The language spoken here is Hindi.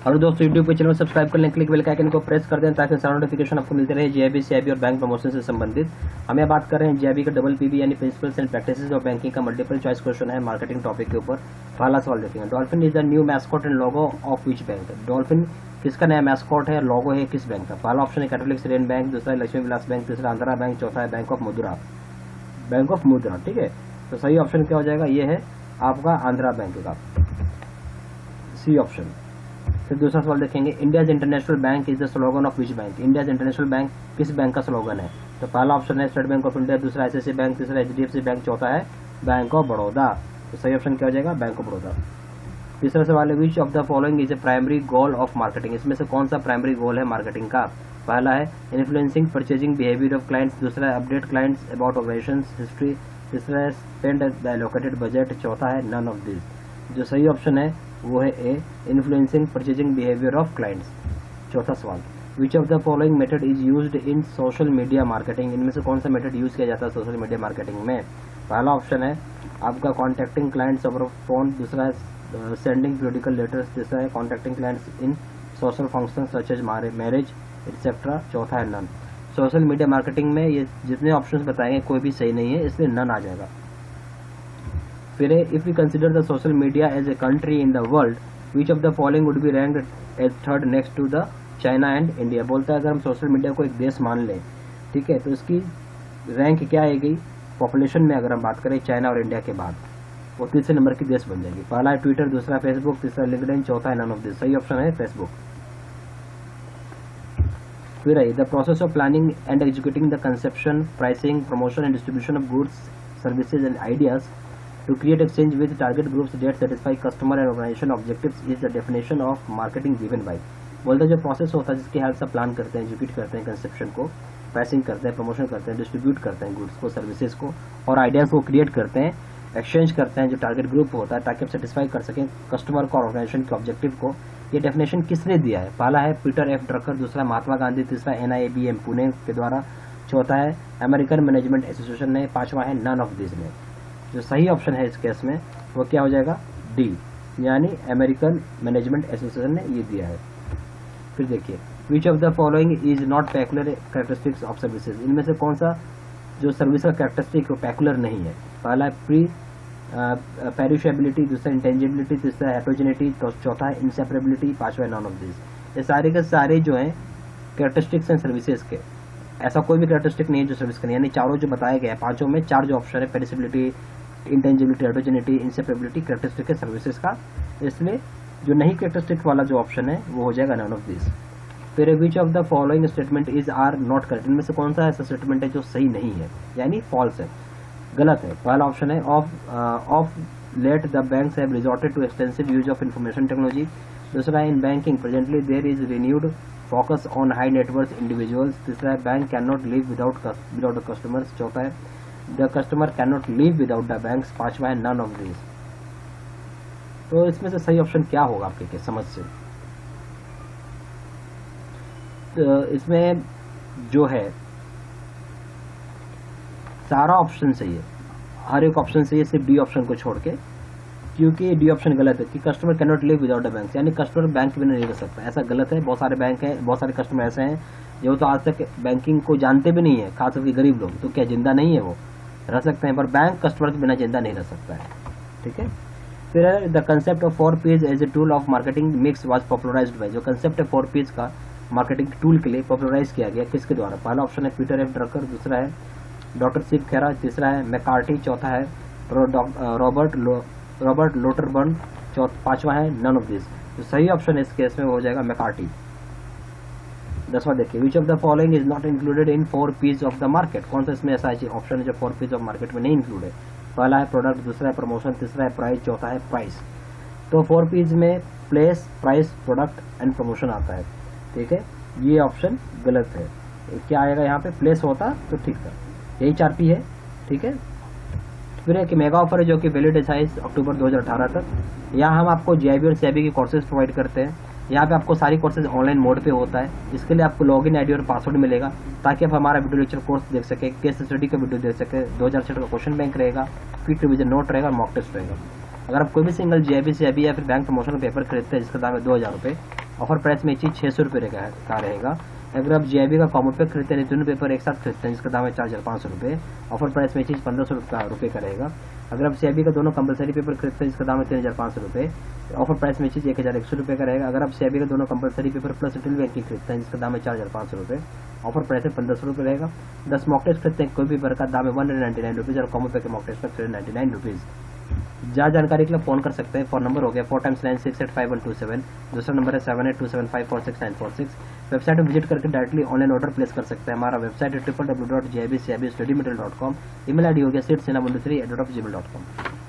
और दोस्तों यूट्यूब पे चैनल सब्सक्राइब कर लें, क्लिक बेल के आइकन को प्रेस कर दें ताकि सारा नोटिफिकेशन आपको मिलते रहे जेआईबी, सीआईबी और बैंक प्रमोशन से संबंधित। हम यहाँ बात कर रहे हैं जेआईबी का डबल पीबी यानी principles and practices of banking का मल्टीपल चॉइस क्वेश्चन है मार्केटिंग टॉपिक के ऊपर। पहला सवाल देखेंगे, dolphin is the new mascot and logo of which bank. Dolphin किसका नया मैस्कॉट है, लोगो है किस बैंक का। पहला ऑप्शन है कैथोलिक सिरियन बैंक, दूसरा है लक्ष्मी विलास बैंक, तीसरा आंध्रा बैंक, चौथा है bank of Madura, bank of मुद्रा। ठीक है, तो सही ऑप्शन क्या हो जाएगा, ये है आपका आंध्रा बैंक का सी ऑप्शन। फिर दूसरा सवाल देखेंगे, India's international bank is the slogan of which bank. India's international bank किस बैंक का स्लोगन है। तो पहला ऑप्शन है स्टेट बैंक ऑफ इंडिया, दूसरा आईसीआईसीआई बैंक, तीसरा एचडीएफसी बैंक, चौथा है बैंक ऑफ बड़ौदा। तो सही ऑप्शन क्या हो जाएगा, बैंक ऑफ बड़ौदा। तीसरा सवाल है, विच of the following is a primary goal of marketing. इसमें से कौन सा प्राइमरी गोल है मार्केटिंग का। पहला है influencing purchasing behaviour of clients, दूसरा है update clients about operations history, तीसरा है स्पेंड द एलोकेटेड बजट, चौथा है नन ऑफ दिस। जो सही ऑप्शन है वो है A, influencing purchasing behaviour of clients. चौथा सवाल, which of the following method is used in social media marketing. इनमें से कौन सा मेथड यूज किया जाता है सोशल मीडिया मार्केटिंग में। पहला ऑप्शन है आपका कॉन्टैक्टिंग क्लाइंट्स ओवर फोन, दूसरा है सेंडिंग पीरियोडिकल लेटर्स, तीसरा है contacting clients in social function such as marriage etcetera, चौथा है नन। सोशल मीडिया मार्केटिंग में ये जितने ऑप्शंस बताएंगे कोई भी सही नहीं है, इसलिए नन आ जाएगा। फिर if we consider the social media as a country in the world, which of the following would be ranked as third next to the China and India. बोलता है अगर हम सोशल मीडिया को एक देश मान लें, ठीक है, तो इसकी रैंक क्या आएगी पॉपुलेशन में। अगर हम बात करें चाइना और इंडिया के बाद, वो तीसरे नंबर की देश बन जाएगी। पहला है ट्विटर, दूसरा फेसबुक, तीसरा लिंक्डइन, चौथा है नन ऑफ दिस। सही ऑप्शन है फेसबुक। फिर है the process of planning and executing the conception, pricing, promotion and distribution of goods, services and ideas to create exchange with target groups that satisfy customer and organization objectives is the definition of marketing given by। बोलते जो प्रोसेस होता है जिसके हेल्प से प्लान करते हैं, एग्जीक्यूट करते हैं कंसेप्शन को, प्राइसिंग करते हैं, प्रमोशन करते हैं, डिस्ट्रीब्यूट करते हैं गुड्स को, सर्विसेज को और आइडियाज को क्रिएट करते हैं, एक्सचेंज करते हैं जो टारगेट ग्रुप होता है ताकि आप सेटिस्फाई कर सकें कस्टमर को और ऑर्गेनाइजेशन के ऑब्जेक्टिव को। ये डेफिनेशन किसने दिया है। पहला है पीटर एफ ड्रकर, दूसरा महात्मा गांधी, तीसरा NIBM पुणे के द्वारा, चौथा है अमेरिकन मैनेजमेंट एसोसिएशन ने, पांचवा है नन ऑफ दिस ने। जो सही ऑप्शन है इस केस में वो क्या हो जाएगा, डी, यानी अमेरिकन मैनेजमेंट एसोसिएशन ने ये दिया है। फिर देखिए, which of the following is not peculiar characteristics of services. इनमें से कौन सा जो सर्विस का कैरेक्टरिस्टिक वो पैकुलर नहीं है। पहला है पेरिशेबिलिटी, दूसरा इंटेंजिबिलिटी, तीसरा हेटेरोजेनिटी, चौथा है इंसेपरेबिलिटी, पांचवा है नन ऑफ दिस। ये सारे के सारे जो हैं कैरेक्टरिस्टिक्स हैं सर्विसेज के, ऐसा कोई भी कैरेक्टरिस्टिक नहीं है जो सर्विस का नहीं, यानी चारों जो बताए गए हैं पांचों में चार जो ऑप्शन है पेरिशेबिलिटी, इंटेंजिबिलिटी, हेटेरोजेनिटी, इंसेपरेबिलिटी कैरेक्टरिस्टिक है सर्विसेज का, इसलिए जो नहीं कैरेक्टरिस्टिक वाला जो ऑप्शन है वो हो जाएगा नन ऑफ दिस। फिर which of the following statement is are not correct. इनमें से कौन सा ऐसा स्टेटमेंट है जो सही नहीं है यानी फॉल्स है, गलत है। पहला ऑप्शन है of let the banks have resorted to extensive use of information technology, दूसरा है in banking presently there is renewed focus on high net worth individuals, तीसरा है bank can not live without the customers, चौथा है the customer can not live without the banks, पांचवा है नन ऑफ दिस। तो इसमें से सही ऑप्शन क्या होगा आपके समझ से। तो इसमें जो है सारा ऑप्शन सही है, हर एक ऑप्शन सही है सिर्फ डी ऑप्शन को छोड़ के, क्योंकि डी ऑप्शन गलत है कि customer can not live without the bank, यानी कस्टमर बैंक के बिना नहीं रह सकता, ऐसा गलत है। बहुत सारे बैंक हैं, बहुत सारे कस्टमर ऐसे हैं जो तो आज तक बैंकिंग को जानते भी नहीं है, खास करके गरीब लोग, तो क्या जिंदा नहीं है, वो रह सकते हैं, पर बैंक कस्टमर के बिना जिंदा नहीं रह सकता है। ठीक है, फिर the concept of 4 Ps as a tool of marketing mix was popularized by. जो कंसेप्ट है 4 Ps का मार्केटिंग टूल के लिए पॉपुलराइज किया गया किसके द्वारा। पहला ऑप्शन है पीटर एफ ड्रकर, दूसरा है डॉक्टर शिव खेरा, तीसरा है मैकार्टी, चौथा है रॉबर्ट लोटरबर्न, पांचवा है नन ऑफ दिस। तो सही ऑप्शन इस केस में हो जाएगा मैकार्टी। 10वां देखिए, which of the following is not included in 4 Ps of the market. कौन सा इसमें ऐसा ऑप्शन है जो 4 Ps ऑफ मार्केट में नहीं इंक्लूड है। पहला है प्रोडक्ट, दूसरा है प्रमोशन, तीसरा है प्राइस, चौथा है प्राइस। तो 4 Ps में place, price, product and promotion आता है। ठीक है, ये ऑप्शन गलत है। क्या आएगा यहाँ पे, प्लेस होता तो ठीक था, यही 4 P है। ठीक है, फिर एक मेगा ऑफर है जो कि वैलिड है 28 अक्टूबर 2018 तक। यहाँ हम आपको JAIIB और CAIIB की कोर्सेज प्रोवाइड करते हैं। यहाँ पे आपको सारी कोर्सेज ऑनलाइन मोड पे होता है। इसके लिए आपको लॉगिन आईडी और पासवर्ड मिलेगा ताकि आप हमारा वीडियो लेक्चर कोर्स देख सके, केस स्टडी का वीडियो देख सके, 2006 का क्वेश्चन बैंक रहेगा, क्विक रिविजन नोट रहेगा, मॉक टेस्ट रहेगा। अगर आप कोई भी सिंगल JAIIB CAIIB या फिर बैंक प्रमोशन का पेपर खरीदते हैं जिसका दाम है 2000 रुपये, ऑफर प्राइस में ये चीज़ 600 रुपये का रहेगा। अगर आप JIB का कॉमन पे खरीदते हैं, दोनों पेपर एक साथ खरीदते हैं जिसका दाम है 4500 रुपये, ऑफर प्राइस में ये चीज़ 1500 रुपये का रहेगा। अगर आप CIB का दोनों कंपलसरी पेपर खरीदते हैं जिसका दाम है 3500 रुपये, ऑफर प्राइस में चीज़ 1100 रुपये का रहेगा। अगर आप CIB का दोनों compulsory paper plus retail banking खरीदते हैं जिसका दाम है 4500 रुपये, ऑफर प्राइस है 1500 रुपये रहेगा। 10 मॉक टेस्ट खरीदते हैं कोई भी पेपर का दाम है 199 रुपीज़ और कॉमन पे के मॉक टेस्ट का 399 रुपीज़। ज़्यादा जानकारी के लिए फ़ोन कर सकते हैं। फ़ोन नंबर हो गया 4 times 9685 दूसरा नंबर है 7827546946। वेबसाइट में विजिट करके डायरेक्टली ऑनलाइन ऑर्डर प्लेस कर सकते हैं। हमारा वेबसाइट है www.jaibstudymaterial.com। ईमेल ID हो गया seatsena123@gmail.com।